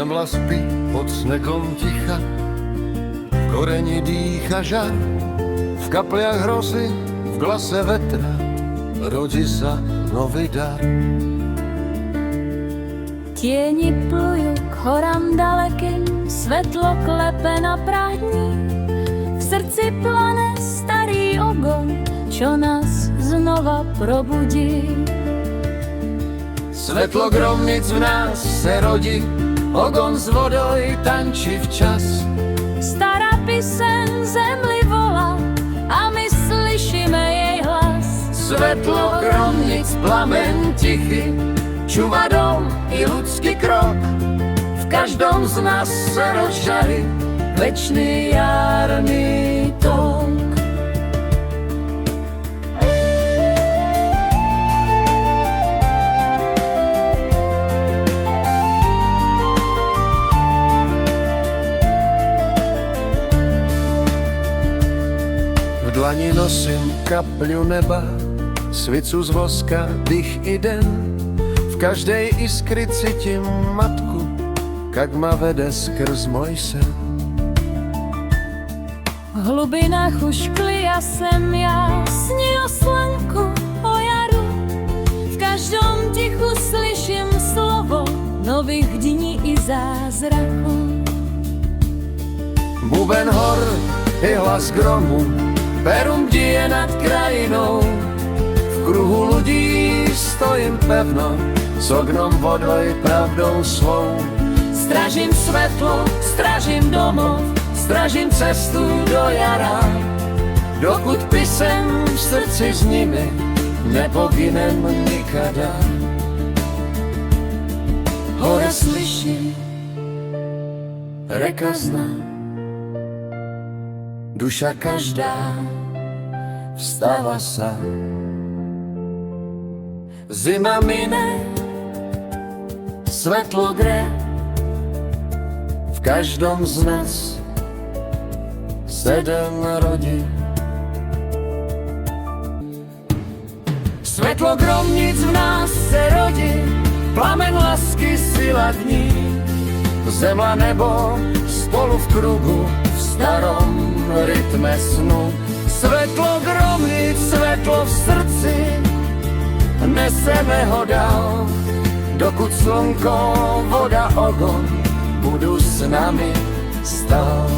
Zemla spí pod snegom ticha, v koreni dýcha žar, v kapliach hrosy, v glase vetra rodí sa nový dar. Tieni plujú k horám dalekým, svetlo klepe na prázdni. V srdci plane starý ogon, čo nás znova probudí. Svetlo gromnic v nás se rodí, ogon s vodou tančí včas. Stará píseň zemli volá a my slyšíme jej hlas. Svetlo gromnic, plamen tichý, čúva dom i ľudský krok. V každom z nás se rozžarí večný jarný tok. V dlani nosím kapľu neba, svicu z voska, dých i den. V každej iskry cítím matku, kak ma vede skrz môj sen. V hlubinách už klia sem ja, sní o slnku, o jaru. V každom tichu slyším slovo nových dní i zázrakov. Buben hor i hlas gromu, perum bdie nad krajinou. V kruhu ľudí stojím pevno, s ognom, vodou, pravdou svou. Strážim svetlo, strážim domov, strážim cestu do jara. Dokud písem v srdci s nimi, nepogynem nikada. Hora slyší, reka zná, duša každá vstáva sa. Zima mine, svetlo gre, v každom z nás sedem rodí. Svetlo gromnic v nás se rodí, plamen lásky, sila dní. Zemla, nebo spolu v kruhu, v starom rytme snu. Svetlo gromnic, svetlo v srdci, neseme ho dál, dokud slnko, voda, ogon budú s nami stál.